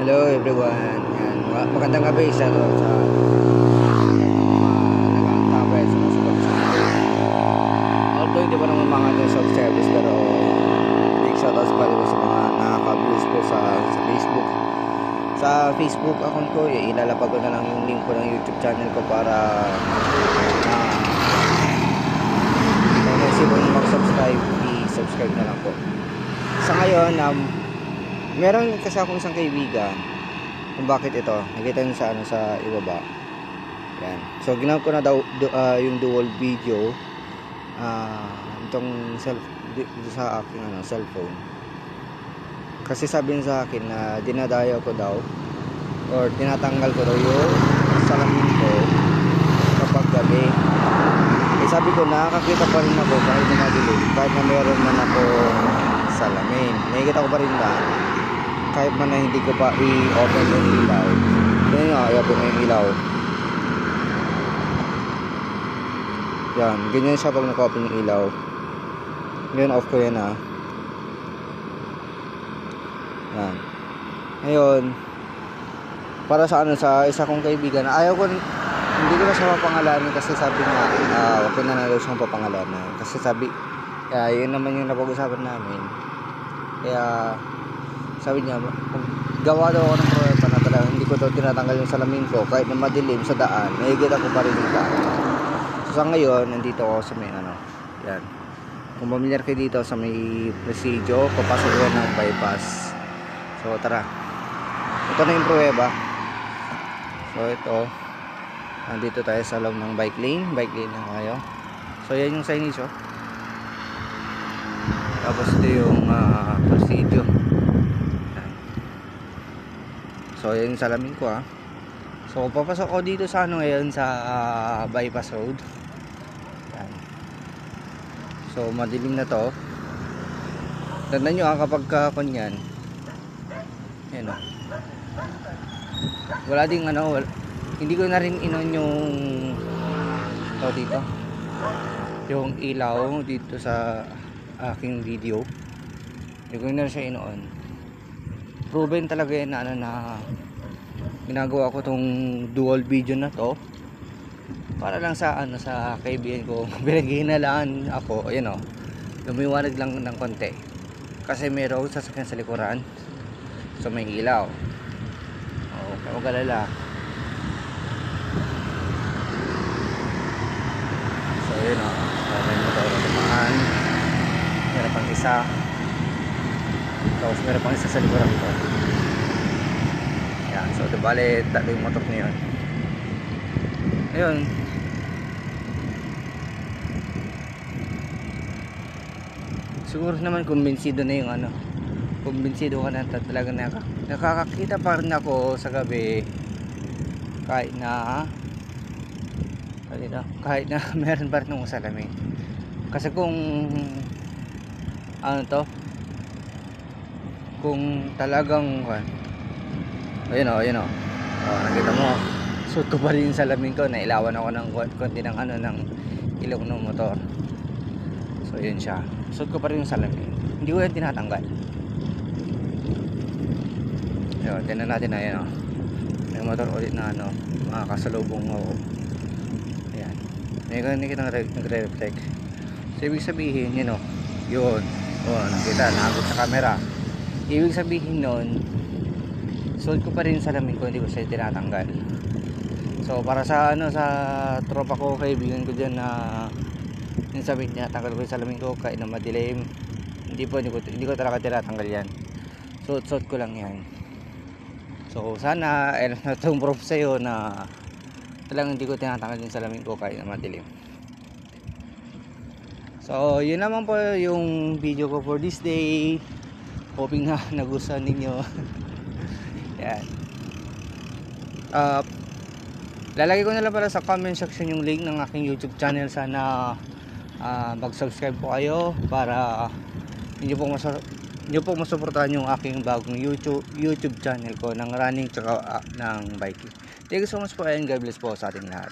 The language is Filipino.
Hello everyone. Yan. Magandang gabi sa nagtatambay sa mga subscribers. Although hindi pa naman mga ating subscribers, pero big shoutouts pa rin sa mga nakaka-views po sa Facebook. Sa Facebook account ko, ilalapag ko na lang yung link ko ng YouTube channel ko para kung naisip kong mag-subscribe, i-subscribe na lang po. Sa ngayon, meron kasi akong isang kaibigan kung bakit ito. Nakita nyo sa ibaba. Yan. So, ginamit ko na daw yung dual video itong sa aking cellphone. Kasi sabi sa akin na dinadayo ko daw or tinatanggal ko daw yung salamin ko kapag gabi. Eh, sabi ko, nakakakita pa rin ako kahit na madilim, kahit na meron man ako salamin. Nakikita ko pa rin ba kahit man na hindi ko pa i-open yung ilaw. Yan nga, i-open mo yung ilaw. Yan, ganyan siya pag naka-open yung ilaw. Ngayon, off ko yan Yan. Ngayon, para sa sa isa kong kaibigan, hindi ko na siya mapangalanan kasi sabi niya, wag ko na daw siyang papangalanan. Kasi sabi, yun naman yung napag-usapan namin. Kaya, sabi niya, gawa daw ako ng pruweba na talaga hindi ko daw tinatanggal yung salamin ko kahit na madilim sa daan, nakikita ko pa rin yung daan. So sa ngayon, nandito ako sa may yan. Kung familiar kayo dito sa may Presidio, papasok ko ng bypass. So tara, ito na yung pruweba. So ito, nandito tayo sa loob ng bike lane na kayo. So yan yung signage oh. Tapos ito yung Presidio. So yan yung salamin ko So papasok ko dito sa ngayon sa bypass road. Yan. So madilim na to. Tandaan nyo kapag kunyan. Yan wala ding hindi ko na rin inon yung dito. Yung ilaw dito sa aking video. Hindi ko na siya inoon. Proven talaga yan na ginagawa ko tong dual video na to para lang sa sa kaibigan ko. Pinaghihinalaan ako, ayun lumiwanag lang ng konti kasi mayroong sasakyan sa likuran, so may ilaw. Kaya magalala. So ayun may motor na dumaan, meron pang isa. Tapos meron pang isa sa likuran ko. Yan, so bale tatlo yung motor niyon. Ayun. Siguro naman kumbinsido na yung kumbinsido ka na talaga nakakakita pa rin ako sa gabi kahit na meron pa rin ng salamin. Kasi kung kung talagang ayun nakita mo, suot ko pa rin yung salamin ko, nailawan ako ng konti ng ng ilong ng motor. So yun siya, suot ko pa rin yung salamin, hindi ko yan tinatanggal. Ayun, tingnan natin na may motor ulit na makakasalubong ako. Ayan, may nakita nagre-reflect. So ibig sabihin yun nakita, naabot sa camera. Ibig sabihin nun, suot ko pa rin salamin ko, hindi ko siya tinatanggal. So para sa sa tropa ko, kaibigan ko dyan na yung sabi niya, tanggal ko yung salamin ko kahit na madilim, hindi ko talaga tinatanggal yan. Suot ko lang yan. So sana itong proof sa'yo na talagang hindi ko tinatanggal yung salamin ko kahit na madilim. So yun naman po yung video ko for this day. Hoping na nagustuhan ninyo. Yan. Lalagay ko na lang pala sa comment section yung link ng aking YouTube channel. Sana mag-subscribe po kayo para hindi po masuportahan yung aking bagong YouTube channel ko ng running tsaka ng biking. Thank you so much po and God bless po sa ating lahat.